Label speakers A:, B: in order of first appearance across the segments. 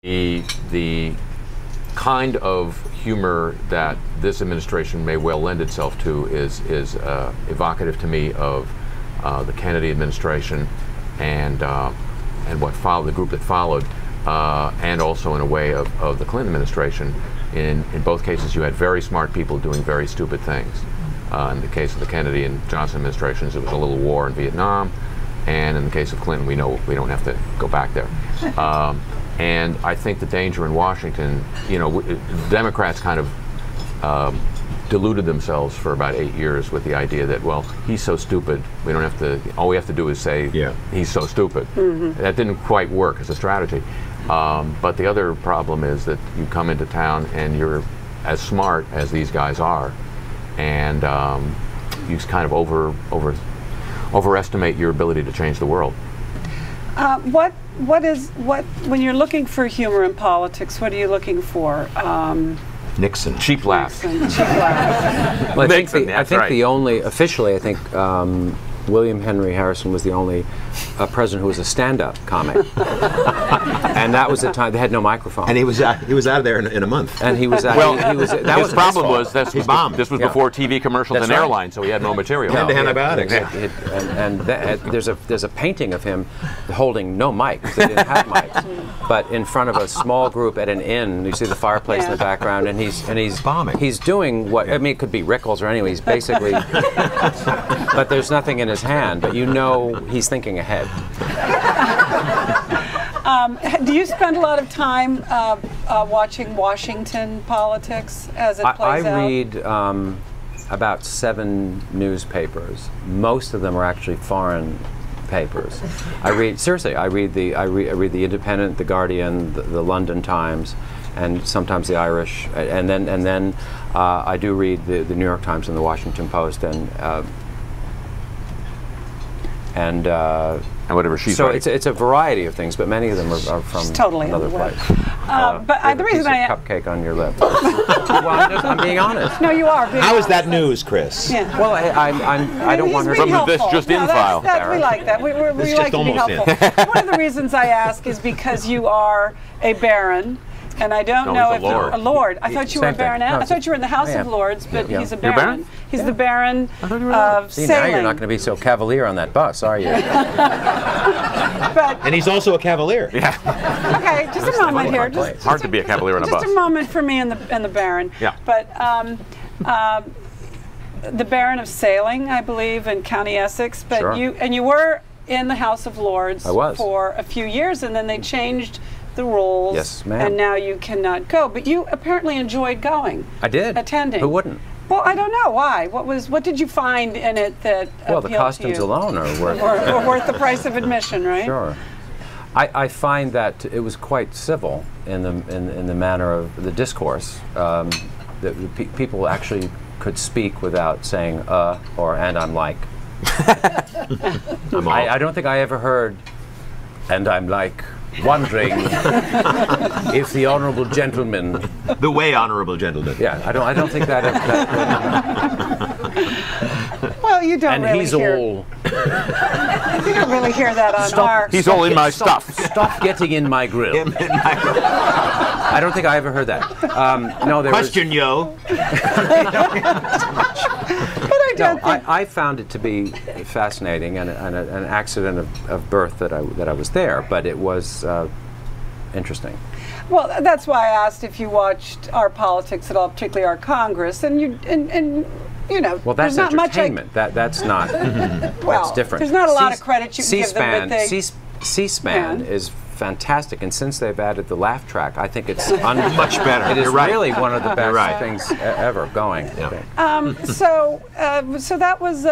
A: The kind of humor that this administration may well lend itself to is evocative to me of the Kennedy administration and what followed, the group that followed, and also in a way of the Clinton administration. In both cases, you had very smart people doing very stupid things. In the case of the Kennedy and Johnson administrations, it was a little war in Vietnam, and in the case of Clinton, we know we don't have to go back there. And I think the danger in Washington, you know, Democrats kind of deluded themselves for about 8 years with the idea that, well, he's so stupid, we don't have to, all we have to do is say, yeah, he's so stupid. Mm-hmm. That didn't quite work as a strategy. But the other problem is that you come into town and you're as smart as these guys are, and you kind of overestimate your ability to change the world. When you're looking for humor in politics, what are you looking for?
B: Nixon.
A: Cheap laughs.
C: Well, I think the only, officially, I think William Henry Harrison was the only president who was a stand-up comic, and that was the time they had no microphone.
B: And he was out of there in a month.
C: And he was out.
A: Well,
C: his
A: problem was this was before TV commercials
C: That's
A: and
C: right.
A: airlines, so he had no material.
B: Hand to antibiotics.
C: There's a painting of him holding no mic. They didn't have mics, but in front of a small group at an inn. You see the fireplace in the background, and he's
B: bombing.
C: He's doing what I mean. It could be Rickles or anyone. He's basically, but there's nothing in his hand. But you know he's thinking ahead.
D: Do you spend a lot of time watching Washington politics as it plays out?
C: I read about 7 newspapers. Most of them are actually foreign papers. I read the Independent, the Guardian, the London Times, and sometimes the Irish, and then I do read the New York Times and the Washington Post, and
A: whatever she's
C: so
A: writing.
C: it's a variety of things, but many of them are from
D: totally
C: another place.
D: But the reason I
C: cupcake on your lip. Well, I'm being honest.
D: No, you are.
B: How is that news, Chris?
D: Yeah.
C: Well, I don't want her
A: From
C: to.
A: this just in file.
D: We like that. We like to be helpful. One of the reasons I ask is because you are a baron. And I don't know if
A: Lord.
D: a lord. I thought you were a baronet.
C: No,
D: I thought you were in the House of Lords, but he's a baron.
A: You're a baron?
D: He's the baron of
C: See,
D: sailing.
C: now you're not going to be so cavalier on that bus, are you?
B: And he's also a cavalier.
A: Yeah.
D: Okay, just a moment here. Just
A: Hard to be a cavalier on a bus.
D: Just a moment for me and the baron.
A: Yeah.
D: But the baron of sailing, I believe, in County Essex. But
C: Sure.
D: you were in the House of Lords for a few years, and then they changed the rules.
C: Yes, ma'am.
D: And now you cannot go. But you apparently enjoyed going.
C: I did.
D: Attending.
C: Who wouldn't?
D: Well, I don't know why. What did you find in it that
C: Well, the
D: appealed
C: costumes
D: to you?
C: alone are worth.
D: Or worth the price of admission, right?
C: Sure. I find that it was quite civil in the manner of the discourse. People actually could speak without saying or and I'm like. I don't think I ever heard and I'm like wondering if the honourable gentleman.
B: The way honourable gentleman.
C: Yeah, I don't think that.
D: Well, you don't
C: and
D: really
C: he's
D: hear.
C: all.
D: You don't really hear that on our.
A: He's all in my stuff.
C: Stop getting in my grill. I don't think I ever heard that. No, there
B: Question,
C: was,
B: yo.
D: But
C: I found it to be fascinating and an accident of birth that I was there, but it was interesting.
D: Well, that's why I asked if you watched our politics at all, particularly our Congress, and you know.
C: Well, that's
D: not
C: entertainment.
D: Much
C: that's not.
D: well,
C: that's different.
D: There's not a lot of credit you can give them.
C: C-SPAN is fantastic, and since they've added the laugh track, I think it's
B: much better.
C: It is
B: You're right.
C: really one of the best
B: right.
C: things ever going.
B: Yeah.
D: So that was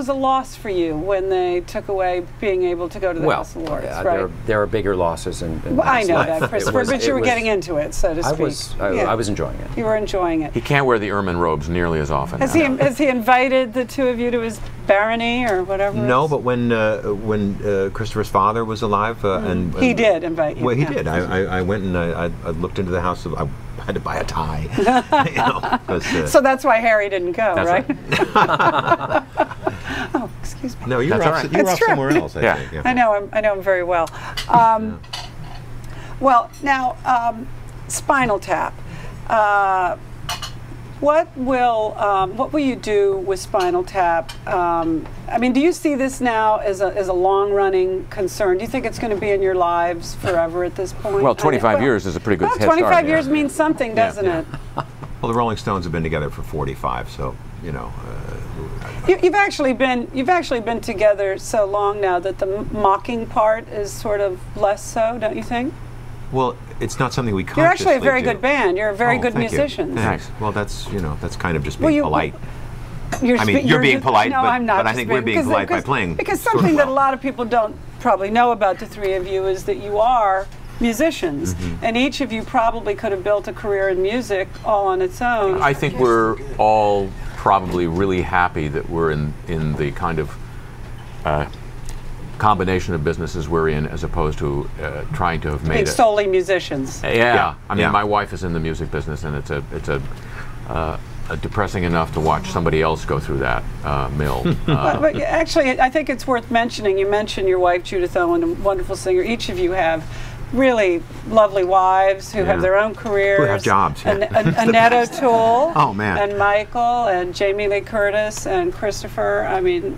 D: a loss for you when they took away being able to go to the House of Lords, right?
C: There are bigger losses in
D: Well, I know
C: life.
D: that, Christopher, but you were getting into it, so to speak.
C: I was enjoying it.
D: You were enjoying it.
A: He can't wear the ermine robes nearly as often.
D: Has he invited the two of you to his barony or whatever?
B: No, but when Christopher's father was alive, and
D: he did invite you.
B: Well, he did. I went and I looked into the house. I had to buy a tie. You know,
D: so that's why Harry didn't go,
A: that's
D: right? Oh, excuse me.
B: No, you were off somewhere else. I think. Yeah.
D: I know him very well. Well, now, Spinal Tap. What will you do with Spinal Tap? I mean, do you see this now as a long-running concern? Do you think it's going to be in your lives forever at this point?
A: Well, 25 years is a pretty good head start.
D: 25 years means something, doesn't it?
B: Well, the Rolling Stones have been together for 45, so you know.
D: You've actually been together so long now that the mocking part is sort of less so, don't you think?
B: Well, it's not something we consciously
D: You're actually a very
B: do.
D: good band. You're a very good musician.
B: Thanks. Well, that's that's kind of just being polite.
D: You're
B: being polite,
D: no, I'm not,
B: but I think we're being polite by playing.
D: Because something that a lot of people don't probably know about the three of you is that you are musicians, and each of you probably could have built a career in music all on its own.
A: I think we're all probably really happy that we're in the kind of combination of businesses we're in, as opposed to trying to have made it
D: solely musicians.
A: Yeah. I mean, my wife is in the music business, and it's depressing enough to watch somebody else go through that mill.
D: But actually, I think it's worth mentioning. You mentioned your wife, Judith Owen, a wonderful singer. Each of you have really lovely wives who have their own careers.
B: Who have jobs.
D: Annette O'Toole.
B: Oh, man.
D: And Michael and Jamie Lee Curtis and Christopher. I mean,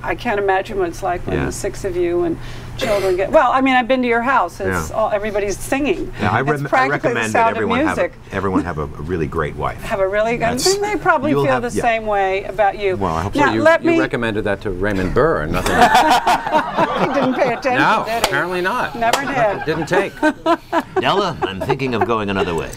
D: I can't imagine what it's like when the six of you and children get. Well, I mean, I've been to your house. It's everybody's singing.
B: Yeah, I
D: the
B: recommend that
D: sound of music.
B: everyone have a really great wife.
D: Have a really good. They probably feel the same way about you.
B: Well, I hope
D: now,
C: so. You recommended that to Raymond Burr and nothing else.
D: He didn't pay attention.
C: No,
D: did he?
C: apparently not.
D: Never did.
C: Didn't take.
B: Della, I'm thinking of going another way.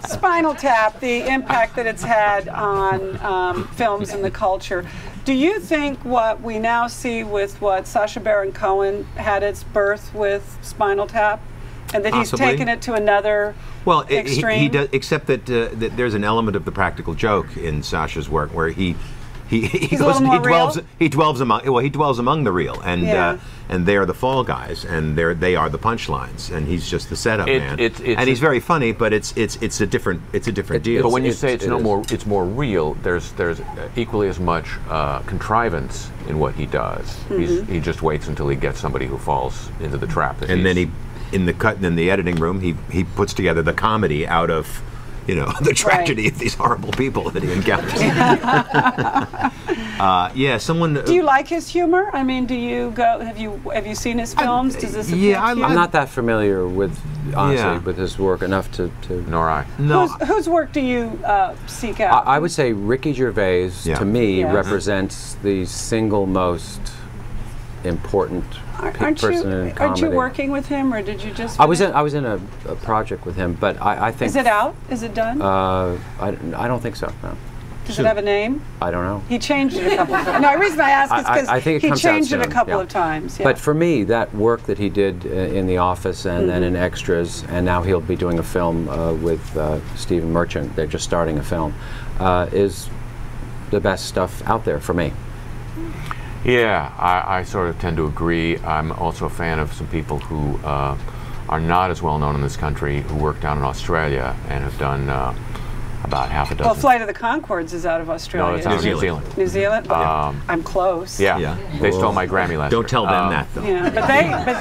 D: Spinal Tap, the impact that it's had on films and the culture. Do you think what we now see with what Sacha Baron Cohen had its birth with Spinal Tap, and that
B: Possibly.
D: he's taken it to another extreme?
B: He does, except that there's an element of the practical joke in Sacha's work where he dwells among the real, and they are the fall guys, and they are the punchlines, and he's just the setup man. And he's very funny, but it's a different deal.
A: But when you say it's more real, there's equally as much contrivance in what he does. He just waits until he gets somebody who falls into the trap.
B: And then in the editing room, he puts together the comedy out of the tragedy of these horrible people that he encounters.
D: Do you like his humor? I mean, do you go? Have you seen his films? Does this appeal to you?
C: I'm not that familiar with, honestly, with his work enough to.
A: Nor I.
B: No.
D: Whose work do you seek out?
C: I would say Ricky Gervais, to me, represents the single most important person in comedy.
D: Aren't you working with him, or did you just?
C: I was in a project with him, but I think.
D: Is it out? Is it done?
C: I don't think so. No.
D: Does it have a name?
C: I don't know.
D: He changed it a couple of times. No, the reason I ask is because he changed it a couple of times. Yeah.
C: But for me, that work that he did in The Office and then in Extras, and now he'll be doing a film with Stephen Merchant, they're just starting a film, is the best stuff out there for me.
A: Yeah, I sort of tend to agree. I'm also a fan of some people who are not as well known in this country, who work down in Australia and have done about half a dozen.
D: Well, Flight of the Conchords is out of Australia.
A: No, it's out of New Zealand.
D: New Zealand? I'm close.
A: Yeah. They stole my Grammy last year.
B: Don't tell them that, though.
D: Yeah, but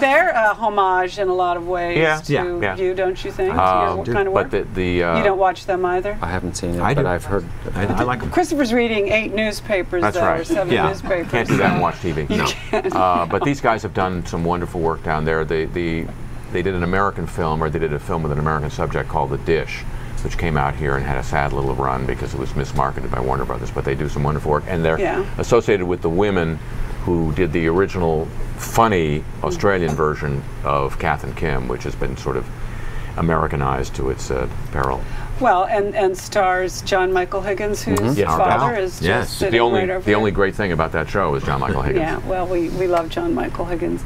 D: they're a homage in a lot of ways to you, don't you think? Your kind of work?
A: But you
D: don't watch them either?
C: I haven't seen it, but I've heard.
B: I like them.
D: Christopher's reading 8 newspapers,
A: That's
D: though,
A: right.
D: or 7 newspapers.
A: Can't do that and watch TV.
D: No.
A: But these guys have done some wonderful work down there. They did an American film, or they did a film with an American subject called The Dish, which came out here and had a sad little run because it was mismarketed by Warner Brothers. But they do some wonderful work, and they're associated with the women who did the original funny Australian version of Kath and Kim, which has been sort of Americanized to its peril.
D: Well, and stars John Michael Higgins, whose father is just sitting right over
A: The only great thing about that show is John Michael Higgins.
D: Yeah, well, we love John Michael Higgins.